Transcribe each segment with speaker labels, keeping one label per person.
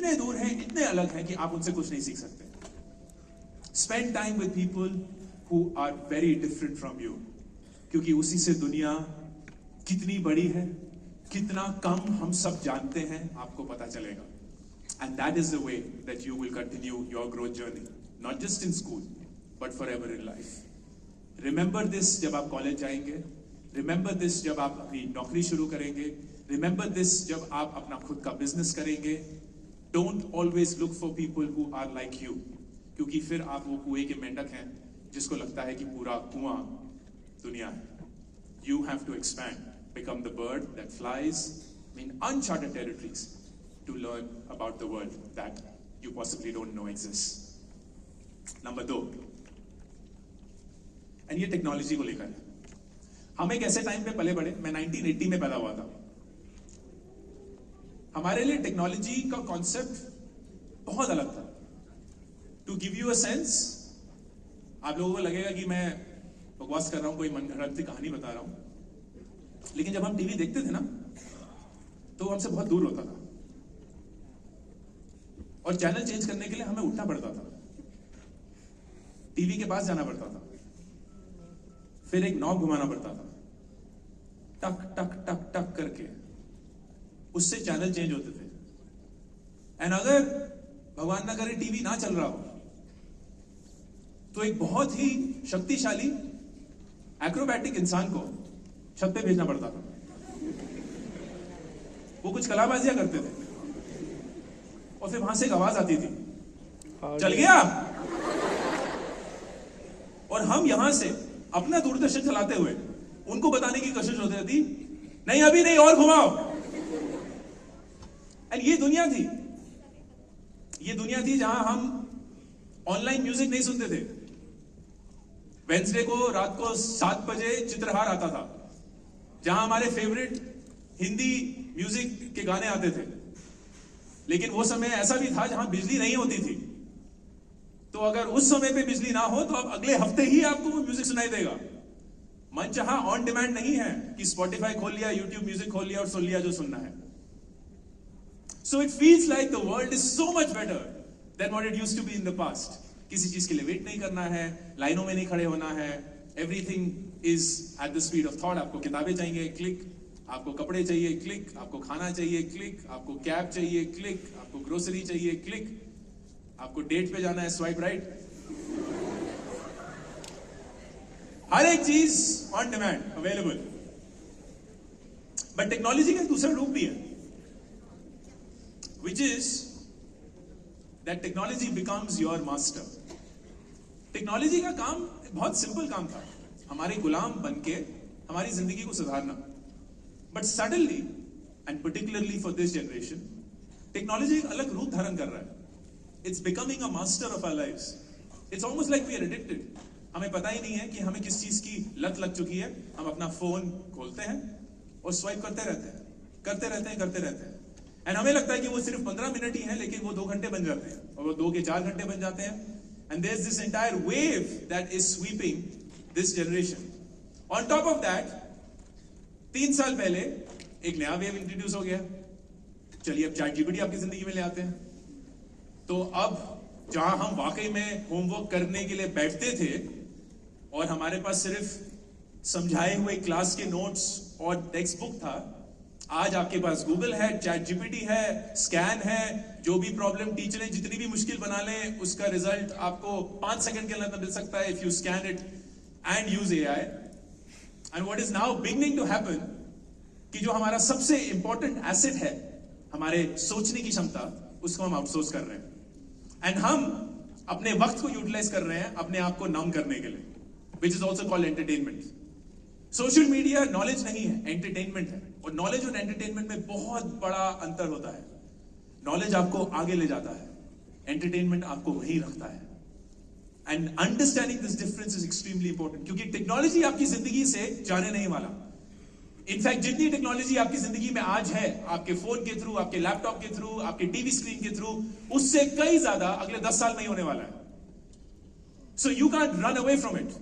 Speaker 1: इतने दूर हैं, इतने अलग हैं कि आप उनसे कुछ नहीं सीख सकते. Spend time with people who are very different from you, क्योंकि उसी से दुनिया कितनी बड़ी है, कितना कम हम सब जानते हैं, आपको पता चलेगा. And that is the way that you will continue your growth journey, not just in school, but forever in life. Remember this जब आप कॉलेज जाएंगे, remember this जब आप अपनी नौकरी शुरू करेंगे, remember this जब आप अपना खुद का बिजनेस करेंगे. Don't always look for people who are like you, क्योंकि फिर आप वो कुएं के मेंढक हैं जिसको लगता है कि पूरा कुआं दुनिया है. You have to expand, become the bird that flies in uncharted territories, to learn about the world that you possibly don't know exists. Number 2, and ये टेक्नोलॉजी को लेकर है. हम एक ऐसे टाइम पे पले बड़े, मैं 1980 में पैदा हुआ था. हमारे लिए टेक्नोलॉजी का कॉन्सेप्ट बहुत अलग था. To give you a sense, आप लोगों को लगेगा कि मैं बकवास कर रहा हूं, कोई मनगढ़ंत कहानी बता रहा हूं, लेकिन जब हम टीवी देखते थे ना तो हमसे बहुत दूर होता था और चैनल चेंज करने के लिए हमें उठना पड़ता था, टीवी के पास जाना पड़ता था, फिर एक नॉब घुमाना पड़ता था, टक टक टक टक करके उससे चैनल चेंज होते थे. एंड अगर भगवान ना करे टीवी ना चल रहा हो तो एक बहुत ही शक्तिशाली एक्रोबैटिक इंसान को छत पे भेजना पड़ता था. वो कुछ कलाबाजियां करते थे और फिर वहां से एक आवाज आती थी, चल गया. और हम यहां से अपना दूरदर्शन चलाते हुए उनको बताने की कोशिश होती थी, नहीं अभी नहीं, और घुमाओ. एंड ये दुनिया थी जहां हम ऑनलाइन म्यूजिक नहीं सुनते थे. वेंसडे को रात को 7 बजे चित्रहार आता था, जहां हमारे फेवरेट हिंदी म्यूजिक के गाने आते थे. लेकिन वो समय ऐसा भी था जहां बिजली नहीं होती थी, तो अगर उस समय पे बिजली ना हो तो अब अगले हफ्ते ही आपको वो म्यूजिक सुनाई देगा. मन चाहा ऑन डिमांड नहीं है कि स्पॉटिफाई खोल लिया, यूट्यूब म्यूजिक खोल लिया और सुन लिया जो सुनना है. So it feels like the world is so much better than what it used to be in the past. किसी चीज के लिए वेट नहीं करना है, लाइनों में नहीं खड़े होना है, everything is at the speed of thought. आपको किताबें चाहिए, क्लिक. आपको कपड़े चाहिए, क्लिक. आपको खाना चाहिए, क्लिक. आपको कैब चाहिए, क्लिक. आपको ग्रोसरी चाहिए, क्लिक. आपको डेट पे जाना है, स्वाइप राइट. हर एक चीज on demand available. But technology का एक दूसरा रूप भी है, which is that technology becomes your master. Technology का काम बहुत सिंपल काम था, हमारे गुलाम बनके हमारी जिंदगी को सुधारना. But suddenly and particularly for this generation, technology एक अलग रूप धारण कर रहा है. It's becoming a master of our lives. It's almost like we are addicted. हमें पता ही नहीं है कि हमें किस चीज की लत लग चुकी है. हम अपना फोन खोलते हैं और स्वाइप करते रहते हैं. एंड हमें लगता है कि वो सिर्फ 15 मिनट ही है, लेकिन वो 2 घंटे बन जाते हैं, और वो 2 के 4 घंटे बन जाते हैं. And there is this entire wave that is sweeping this generation. On top of that, 3 साल पहले एक नया वेव इंट्रोड्यूस हो गया. चलिए अब ChatGPT आपकी जिंदगी में ले आते हैं. तो अब जहां हम वाकई में होमवर्क करने के लिए बैठते थे और हमारे पास सिर्फ समझाए हुए क्लास के नोट्स और टेक्स्ट बुक था, आज आपके पास गूगल है, ChatGPT है, स्कैन है. जो भी प्रॉब्लम टीचरें जितनी भी मुश्किल बना लें, उसका रिजल्ट आपको 5 सेकंड के अंदर मिल सकता है, if you scan it and use AI. And what is now beginning to happen, कि जो हमारा सबसे इंपॉर्टेंट एसेट है, हमारे सोचने की क्षमता, उसको हम आउटसोर्स कर रहे हैं. एंड हम अपने वक्त को यूटिलाइज कर रहे हैं अपने आप को नम करने के लिए, which is also called entertainment. Social media knowledge नहीं है, एंटरटेनमेंट है. और नॉलेज और एंटरटेनमेंट में बहुत बड़ा अंतर होता है. नॉलेज आपको आगे ले जाता है, एंटरटेनमेंट आपको वहीं रखता है. And understanding this difference is extremely important, क्योंकि टेक्नोलॉजी आपकी जिंदगी से जाने नहीं वाला. इनफैक्ट जितनी टेक्नोलॉजी आपकी जिंदगी में आज है, आपके फोन के थ्रू, आपके लैपटॉप के थ्रू, आपके टीवी स्क्रीन के थ्रू, उससे कई ज्यादा अगले 10 साल में ही होने वाला है. So you can't run away from it.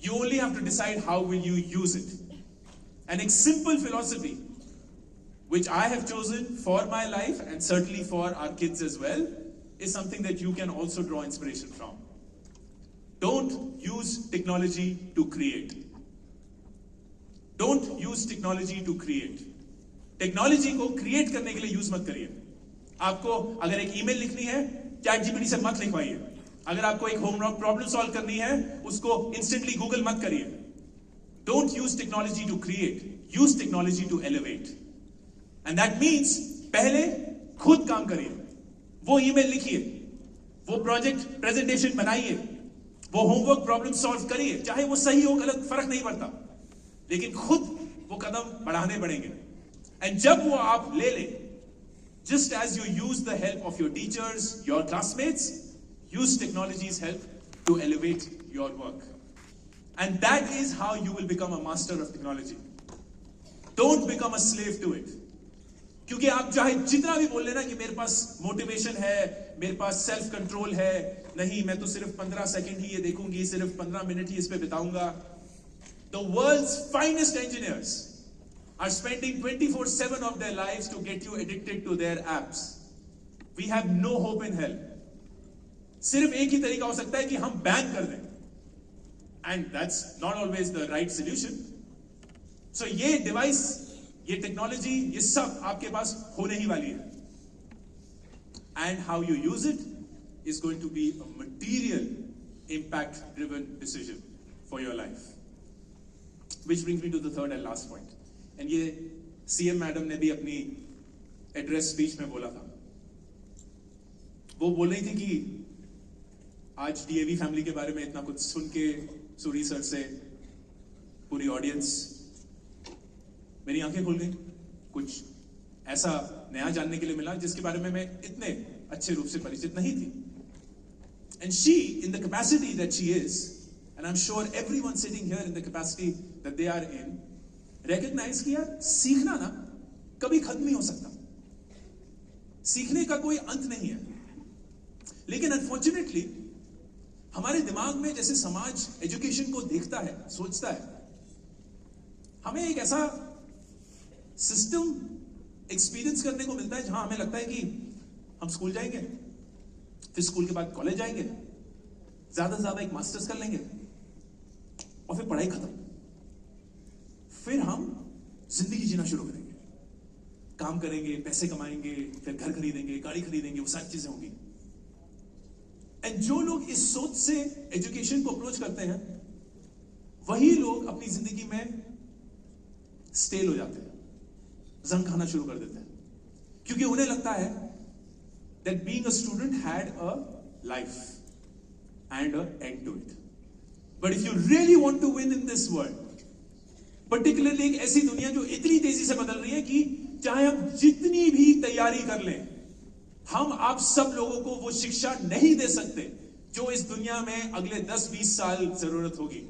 Speaker 1: You only have to decide how will you use it. And एक simple philosophy which I have chosen for my life and certainly for our kids as well, is something that you can also draw inspiration from. Don't use technology to create. Don't use technology to create. Technology को create करने के लिए use मत करिए. आपको अगर एक email लिखनी है, चैट जीपीटी से मत लिखवाइए. अगर आपको एक होमवर्क प्रॉब्लम सॉल्व करनी है, उसको इंस्टेंटली गूगल मत करिए. Don't use technology to create, use technology to elevate. And that means पहले खुद काम करिए. वो ईमेल लिखिए, वो प्रोजेक्ट प्रेजेंटेशन बनाइए, वो होमवर्क प्रॉब्लम सॉल्व करिए. चाहे वो सही हो गलत फर्क नहीं पड़ता, लेकिन खुद वो कदम बढ़ाने पड़ेंगे. And जब वो आप ले ले, just as you use the help of your teachers, your classmates, use technology's help to elevate your work. And that is how you will become a master of technology. Don't become a slave to it. क्योंकि आप चाहे जितना भी बोल लेना कि मेरे पास motivation है, मेरे पास सेल्फ कंट्रोल है, नहीं मैं तो सिर्फ 15 सेकंड ही ये देखूंगी, सिर्फ 15 मिनट ही इस पे बिताऊंगा. The world's finest engineers are spending 24/7 of their lives to get you addicted to their apps. We have no hope in hell. सिर्फ एक ही तरीका हो सकता है कि हम बैन कर दें. And that's not always the right solution. So ये डिवाइस, ये टेक्नोलॉजी, ये सब आपके पास होने ही वाली है. And how you use it is going to be a material impact driven decision for your life. Which brings me to the third and last point. And ये CM madam ने भी अपनी एड्रेस स्पीच में बोला था. वो बोल रही थी कि आज डीएवी फैमिली के बारे में इतना कुछ सुन के सूरी सर से पूरी ऑडियंस, मेरी आंखें खुल गई. कुछ ऐसा नया जानने के लिए मिला जिसके बारे में मैं इतने अच्छे रूप से परिचित नहीं थी. And she, in the capacity that she is, and I'm sure everyone sitting here in the capacity that they are in, recognize कि यार सीखना ना कभी खत्म नहीं हो सकता. सीखने का कोई अंत नहीं है. लेकिन अनफॉर्चुनेटली हमारे दिमाग में जैसे समाज एजुकेशन को देखता है, सोचता है, हमें एक ऐसा सिस्टम एक्सपीरियंस करने को मिलता है जहां हमें लगता है कि हम स्कूल जाएंगे, फिर स्कूल के बाद कॉलेज जाएंगे, ज्यादा से ज्यादा एक मास्टर्स कर लेंगे और फिर पढ़ाई खत्म. फिर हम जिंदगी जीना शुरू करेंगे, काम करेंगे, पैसे कमाएंगे, फिर घर खरीदेंगे, गाड़ी खरीदेंगे, वो सारी चीजें होंगी. एंड जो लोग इस सोच से एजुकेशन को अप्रोच करते हैं, वही लोग अपनी जिंदगी में स्टेल हो जाते हैं, जंग खाना शुरू कर देते हैं. क्योंकि उन्हें लगता है that being a student had a life and an end to it. But if you really want to win in this world, particularly एक ऐसी दुनिया जो इतनी तेजी से बदल रही है कि चाहे हम जितनी भी तैयारी कर लें, हम आप सब लोगों को वो शिक्षा नहीं दे सकते जो इस दुनिया में अगले 10-20 साल जरूरत होगी.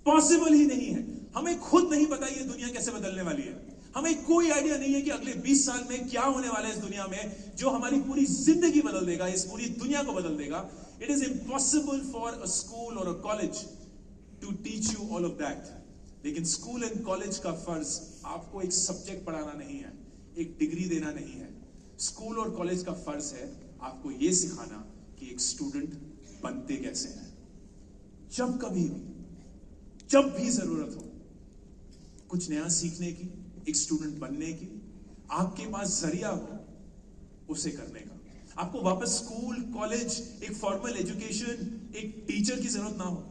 Speaker 1: पॉसिबल ही नहीं है. हमें खुद नहीं पता ये दुनिया कैसे बदलने वाली है. हमें कोई आइडिया नहीं है कि अगले 20 साल में क्या होने वाला है इस दुनिया में, जो हमारी पूरी जिंदगी बदल देगा, इस पूरी दुनिया को बदल देगा. It is impossible for a school और a college to teach you all of that. लेकिन स्कूल एंड कॉलेज का फर्ज आपको एक सब्जेक्ट पढ़ाना नहीं है, एक डिग्री देना नहीं है. स्कूल और कॉलेज का फर्ज है आपको यह सिखाना कि एक स्टूडेंट बनते कैसे हैं. जब कभी भी, जब भी जरूरत हो कुछ नया सीखने की, एक स्टूडेंट बनने की, आपके पास जरिया हो उसे करने का. आपको वापस स्कूल, कॉलेज, एक फॉर्मल एजुकेशन, एक टीचर की जरूरत ना हो.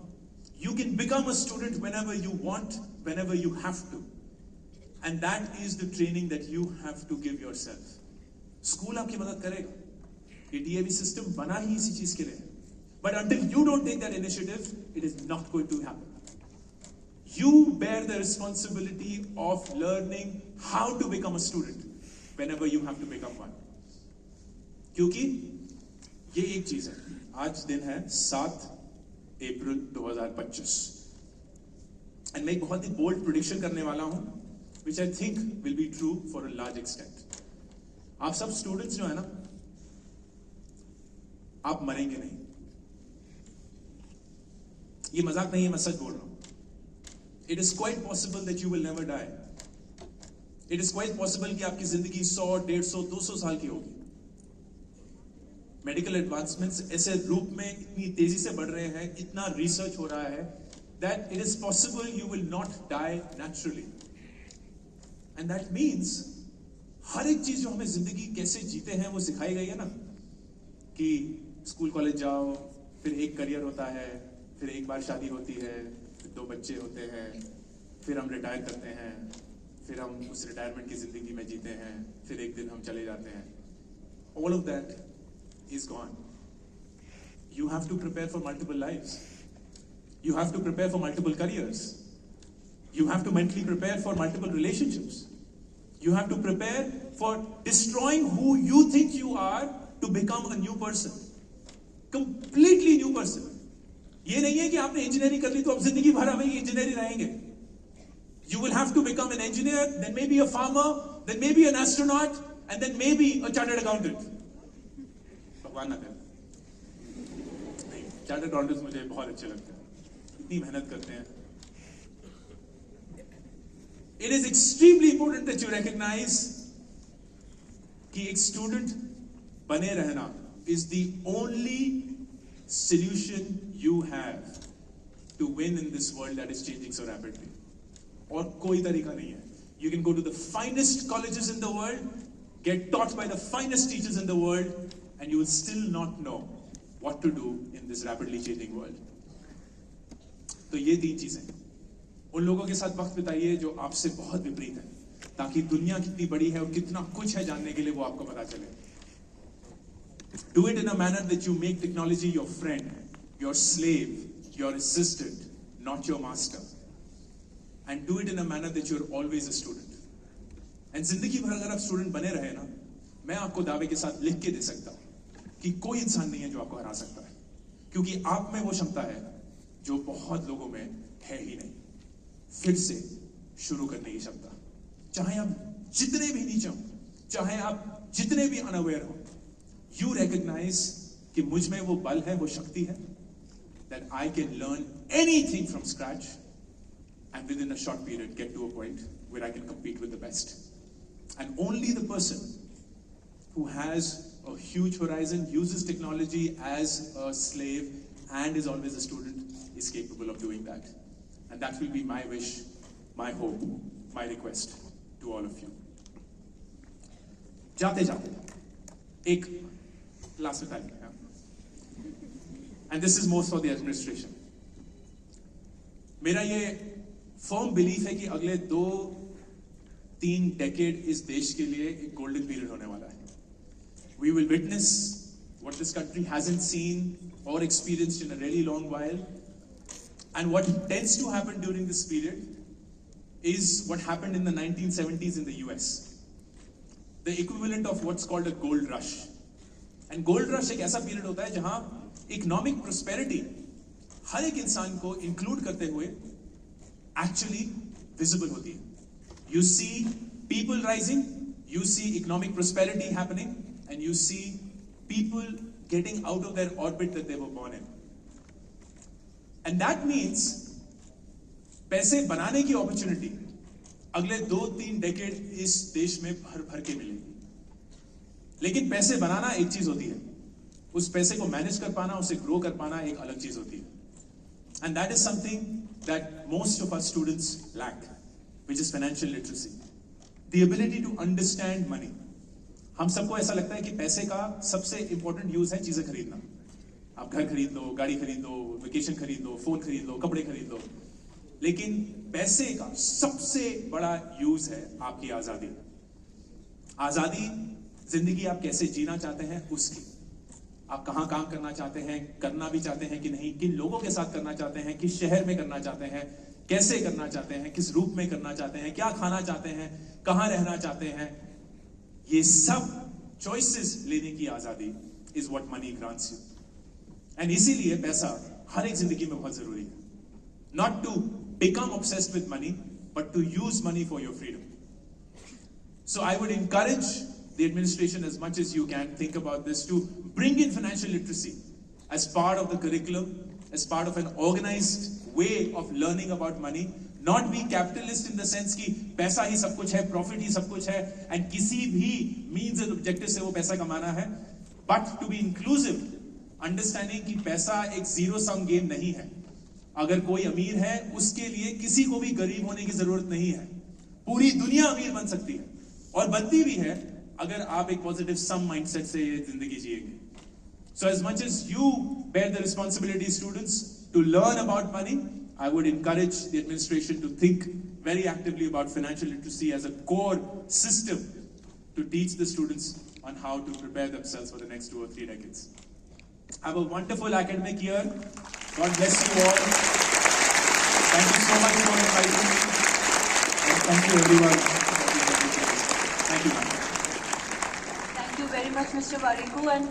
Speaker 1: You can become a student whenever you want, whenever you have to. And that is the training that you have to give yourself. School आपकी मदद करेगा. ये डीएवी सिस्टम बना ही इसी चीज के लिए. But until you don't take that initiative, it is not going to happen. You bear the responsibility of learning how to become a student whenever you have to become one. क्योंकि ये एक चीज है. आज दिन है 7 अप्रैल 2025 एंड मैं एक बहुत ही बोल्ड प्रेडिक्शन करने वाला हूं which I think will be true for a large extent. आप सब स्टूडेंट्स जो है ना, आप मरेंगे नहीं. ये मजाक नहीं है, मैं सच बोल रहा हूं. It is quite possible that you will never die. It is quite possible कि आपकी जिंदगी 100, 150, 200 साल की होगी। मेडिकल एडवांसमेंट्स ऐसे रूप में इतनी तेजी से बढ़ रहे हैं, इतना रिसर्च हो रहा है, that it is possible you will not die naturally. And that means हर एक चीज जो हमें जिंदगी कैसे जीते हैं वो सिखाई गई है ना, कि स्कूल कॉलेज जाओ, फिर एक करियर होता है, फिर एक बार शादी होती है, फिर 2 बच्चे होते हैं, फिर हम रिटायर करते हैं, फिर हम उस रिटायरमेंट की जिंदगी में जीते हैं, फिर एक दिन हम चले जाते हैं। All of that is gone. You have to prepare for multiple lives. You have to prepare for multiple careers. You have to mentally prepare for multiple relationships. You have to prepare for destroying who you think you are to become a new person. Completely new person. ये नहीं है कि आपने engineering कर ली तो अब जिंदगी भर हमें इंजीनियर ही रहेंगे। You will have to become an engineer, then maybe a farmer, then maybe an astronaut, and then maybe a chartered accountant. भगवान ना करे। चार्टर्ड अकाउंटेंट्स मुझे बहुत अच्छे लगते हैं, इतनी मेहनत करते हैं। It is extremely important that you recognize कि एक स्टूडेंट बने रहना is the only solution you have to win in this world that is changing so rapidly. और कोई तरीका नहीं है। You can go to the finest colleges in the world, get taught by the finest teachers in the world, and you will still not know what to do in this rapidly changing world. तो ये 3 चीजें, उन लोगों के साथ वक्त बिताइए जो आपसे बहुत विपरीत है, ताकि दुनिया कितनी बड़ी है और कितना कुछ है जानने के लिए वो आपको पता चले। Do it in a manner that you make technology your friend, your slave, your assistant, not your master. And do it in a manner that you're always a student. And जिंदगी भर अगर आप स्टूडेंट बने रहे ना, मैं आपको दावे के साथ लिख के दे सकता हूं कि कोई इंसान नहीं है जो आपको हरा सकता है, क्योंकि आप में वो क्षमता है जो बहुत लोगों में है ही नहीं, फिर से शुरू करने की क्षमता। चाहे आप जितने भी नीचे हो, चाहे आप जितने भी अनअवेयर हो, यू रिकॉग्नाइज कि मुझ में वो बल है, वो शक्ति है, that I can learn anything from scratch and within a short period get to a point where I can compete with the best. And only the person who has a huge horizon, uses technology as a slave, and is always a student is capable of doing that. And that will be my wish, my hope, my request to all of you. जाते जाते एक last में तारीख है, and this is most for the administration. मेरा ये firm belief है कि अगले 2-3 डेकेड इस देश के लिए एक गोल्डन पीरियड होने वाला है. We will witness what this country hasn't seen or experienced in a really long while. And what tends to happen during this period is what happened in the 1970s in the US. The equivalent of what's called a gold rush. And gold rush एक ऐसा period होता है जहां economic prosperity हर एक इंसान को include करते हुए एक्चुअली विजिबल होती है. You see people rising, you see economic prosperity happening, and you see people getting out of their orbit that they were born in. And that means पैसे बनाने की अपॉर्चुनिटी अगले 2-3 डेकेड इस देश में भर भर के मिलेगी. लेकिन पैसे बनाना एक चीज होती है, उस पैसे को मैनेज कर पाना, उसे ग्रो कर पाना एक अलग चीज होती है. And that is something that most of our students lack, which is financial literacy. The ability to understand money. हम सबको ऐसा लगता है कि पैसे का सबसे इंपॉर्टेंट यूज है चीजें खरीदना. आप घर खरीद लो, गाड़ी खरीद लो, वेकेशन खरीद लो, फोन खरीद लो, कपड़े खरीद लो. लेकिन पैसे का सबसे बड़ा यूज है आपकी आजादी. आजादी, जिंदगी आप कैसे जीना चाहते हैं उसकी. आप कहां काम करना चाहते हैं, करना भी चाहते हैं कि नहीं, किन लोगों के साथ करना चाहते हैं, किस शहर में करना चाहते हैं, कैसे करना चाहते हैं, किस रूप में करना चाहते हैं, क्या खाना चाहते हैं, कहां रहना चाहते हैं. ये सब चॉइसेस लेने की आजादी is what money grants you. And इसीलिए पैसा हर एक जिंदगी में बहुत जरूरी है. Not to become obsessed with money, but to use money for your freedom. So I would encourage the administration as much as you can think about this, to bring in financial literacy as part of the curriculum, as part of an organized way of learning about money, not be capitalist in the sense कि पैसा ही सब कुछ है, profit ही सब कुछ है, and किसी भी मीन्स एंड ऑब्जेक्टिव से वो पैसा कमाना है, but to be inclusive, understanding कि पैसा एक जीरो सम गेम नहीं है। अगर कोई अमीर है, उसके लिए किसी को भी गरीब होने की जरूरत नहीं है। पूरी दुनिया अमीर बन सकती है और बनती भी है अगर आप एक पॉजिटिव सम माइंडसेट से ये जिंदगी जिएंगे। So as much as you bear the responsibility, students, to learn about money, I would encourage the administration to think very actively about financial literacy as a core system to teach the students on how to prepare themselves for the next 2 or 3 decades. Have a wonderful academic year. God bless you all. Thank you so much for inviting me. And thank you everyone. Thank you, ma'am.
Speaker 2: Thank you very much, Mr. Warikoo. And